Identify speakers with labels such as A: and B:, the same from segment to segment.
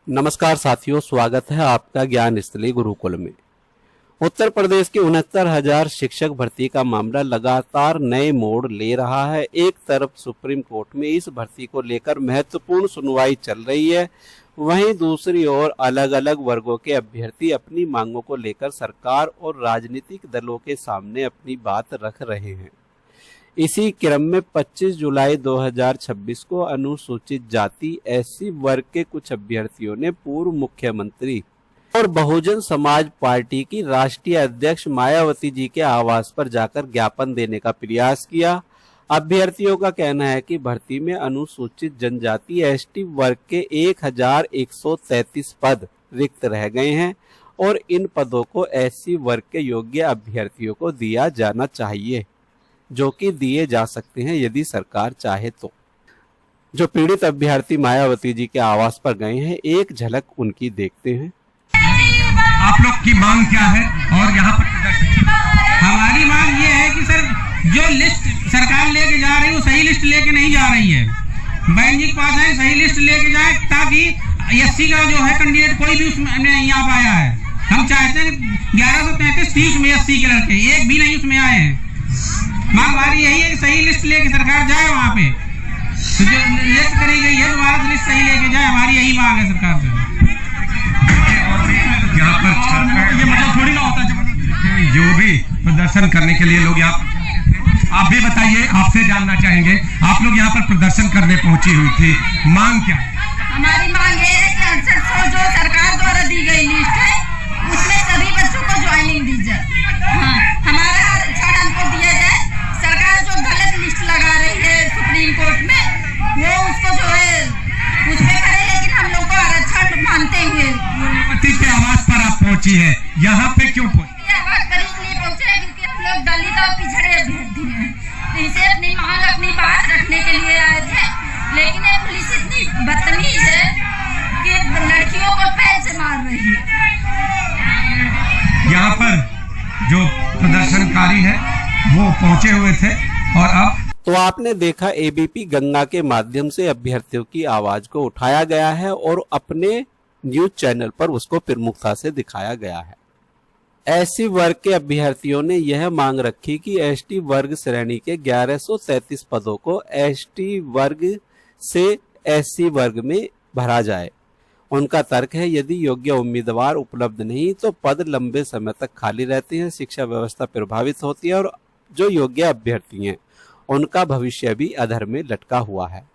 A: नमस्कार साथियों, स्वागत है आपका ज्ञान स्थली गुरुकुल में। उत्तर प्रदेश के 69,000 शिक्षक भर्ती का मामला लगातार नए मोड़ ले रहा है। एक तरफ सुप्रीम कोर्ट में इस भर्ती को लेकर महत्वपूर्ण सुनवाई चल रही है, वहीं दूसरी ओर अलग अलग वर्गों के अभ्यर्थी अपनी मांगों को लेकर सरकार और राजनीतिक दलों के सामने अपनी बात रख रहे हैं। इसी क्रम में 25 जुलाई 2026 को अनुसूचित जाति एससी वर्ग के कुछ अभ्यर्थियों ने पूर्व मुख्यमंत्री और बहुजन समाज पार्टी की राष्ट्रीय अध्यक्ष मायावती जी के आवास पर जाकर ज्ञापन देने का प्रयास किया। अभ्यर्थियों का कहना है कि भर्ती में अनुसूचित जनजाति एसटी वर्ग के 1133 पद रिक्त रह गए हैं और इन पदों को एससी वर्ग के योग्य अभ्यर्थियों को दिया जाना चाहिए, जो कि दिए जा सकते हैं यदि सरकार चाहे तो। जो पीड़ित अभ्यर्थी मायावती जी के आवास पर गए हैं, एक झलक उनकी देखते हैं।
B: आप लोग की मांग क्या है और यहाँ पर हमारी मांग ये है कि सर जो लिस्ट सरकार लेके जा रही है वो सही लिस्ट लेके नहीं जा रही है। बहन जी के पास है, सही लिस्ट लेके जाए ताकि एससी का जो है कैंडिडेट कोई भी उसमें नहीं आ पाया है। हम चाहते हैं 1133 थी उसमें एससी के लड़के एक भी नहीं उसमें आए हैं। मांग हमारी यही है कि सही लिस्ट लेके सरकार जाए वहाँ पे, तो जो लिस्ट करी गई है दोबारा लिस्ट सही लेके जाए, हमारी यही मांग है सरकार से। यहाँ पर ये मतलब थोड़ी ना होता जो भी प्रदर्शन करने के लिए लोग यहाँ, आप भी बताइए, आपसे जानना चाहेंगे, आप लोग यहाँ पर प्रदर्शन करने पहुंची हुई थी, मांग क्या?
C: हमारी मांग ये है कि 6800 जो सरकार द्वारा दी गई लिस्ट है उसमें सभी बच्चों को ज्वाइनिंग दी जाए। हमारा आरक्षण हमको दिया जाए। सरकार जो गलत लिस्ट लगा रही है सुप्रीम कोर्ट में, वो उसको जो है उसमें करे, लेकिन हम लोग को आरक्षण मानते हुए
B: मायावती के आवास पर आप पहुंची है, यहाँ पे क्यों पहुंची?
C: आवास पर इसलिए पहुंचे हैं क्योंकि हम लोग दलित और पिछड़े अभ्यर्थी हैं, इनसे अपनी मांग अपनी बात रखने के लिए आए थे। लेकिन ये पुलिस इतनी बदतमीज है कि लड़कियों को पैर से मार रही है।
B: यहाँ पर जो प्रदर्शनकारी है वो पहुंचे हुए थे और अब
A: तो आपने देखा, एबीपी गंगा के माध्यम से अभ्यर्थियों की आवाज को उठाया गया है और अपने न्यूज चैनल पर उसको प्रमुखता से दिखाया गया है। एससी वर्ग के अभ्यर्थियों ने यह मांग रखी कि एसटी वर्ग श्रेणी के 1133 पदों को एसटी वर्ग से एससी वर्ग में भरा जाए। उनका तर्क है, यदि योग्य उम्मीदवार उपलब्ध नहीं तो पद लंबे समय तक खाली रहते हैं, शिक्षा व्यवस्था प्रभावित होती है और जो योग्य अभ्यर्थी हैं उनका भविष्य भी अधर में लटका हुआ है।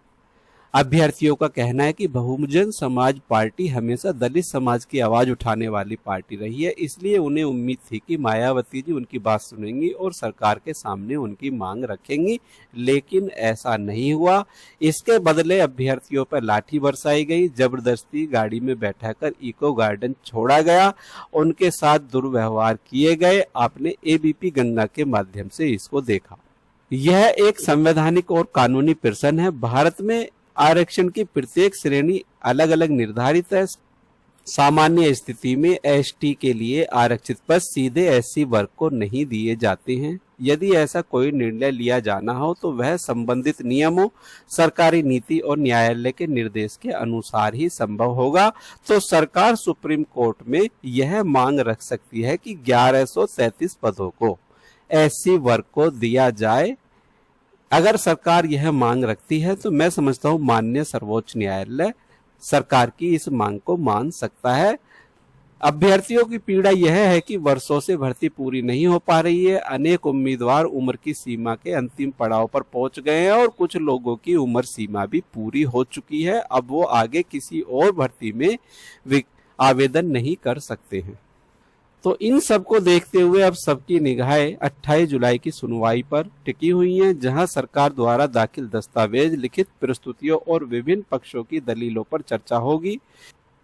A: अभ्यर्थियों का कहना है कि बहुजन समाज पार्टी हमेशा दलित समाज की आवाज उठाने वाली पार्टी रही है, इसलिए उन्हें उम्मीद थी कि मायावती जी उनकी बात सुनेंगी और सरकार के सामने उनकी मांग रखेंगी, लेकिन ऐसा नहीं हुआ। इसके बदले अभ्यर्थियों पर लाठी बरसाई गई, जबरदस्ती गाड़ी में बैठाकर इको गार्डन छोड़ा गया, उनके साथ दुर्व्यवहार किए गए। आपने एबीपी गंगा के माध्यम से इसको देखा। यह एक संवैधानिक और कानूनी प्रश्न है। भारत में आरक्षण की प्रत्येक श्रेणी अलग अलग निर्धारित है। सामान्य स्थिति में एसटी के लिए आरक्षित पद सीधे एससी वर्ग को नहीं दिए जाते हैं। यदि ऐसा कोई निर्णय लिया जाना हो तो वह संबंधित नियमों, सरकारी नीति और न्यायालय के निर्देश के अनुसार ही संभव होगा। तो सरकार सुप्रीम कोर्ट में यह मांग रख सकती है कि 1133 पदों को एससी वर्ग को दिया जाए। अगर सरकार यह मांग रखती है तो मैं समझता हूं माननीय सर्वोच्च न्यायालय सरकार की इस मांग को मान सकता है। अभ्यर्थियों की पीड़ा यह है कि वर्षों से भर्ती पूरी नहीं हो पा रही है। अनेक उम्मीदवार उम्र की सीमा के अंतिम पड़ाव पर पहुंच गए हैं और कुछ लोगों की उम्र सीमा भी पूरी हो चुकी है। अब वो आगे किसी और भर्ती में आवेदन नहीं कर सकते हैं। तो इन सब को देखते हुए अब सबकी निगाहें 28 जुलाई की सुनवाई पर टिकी हुई हैं, जहां सरकार द्वारा दाखिल दस्तावेज, लिखित प्रस्तुतियों और विभिन्न पक्षों की दलीलों पर चर्चा होगी।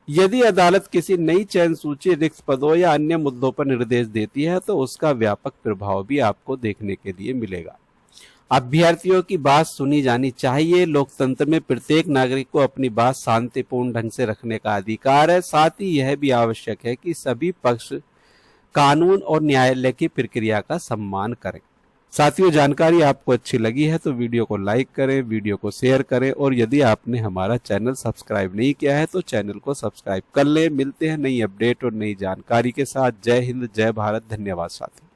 A: यदि अदालत किसी नई चयन सूची, रिक्त पदों या अन्य मुद्दों पर निर्देश देती है तो उसका व्यापक प्रभाव भी आपको देखने के लिए मिलेगा। अभ्यर्थियों की बात सुनी जानी चाहिए। लोकतंत्र में प्रत्येक नागरिक को अपनी बात शांतिपूर्ण ढंग से रखने का अधिकार है। साथ ही यह भी आवश्यक है कि सभी पक्ष कानून और न्यायालय की प्रक्रिया का सम्मान करें। साथियों, जानकारी आपको अच्छी लगी है तो वीडियो को लाइक करें, वीडियो को शेयर करें और यदि आपने हमारा चैनल सब्सक्राइब नहीं किया है तो चैनल को सब्सक्राइब कर लें। मिलते हैं नई अपडेट और नई जानकारी के साथ। जय हिंद, जय भारत, धन्यवाद साथियों।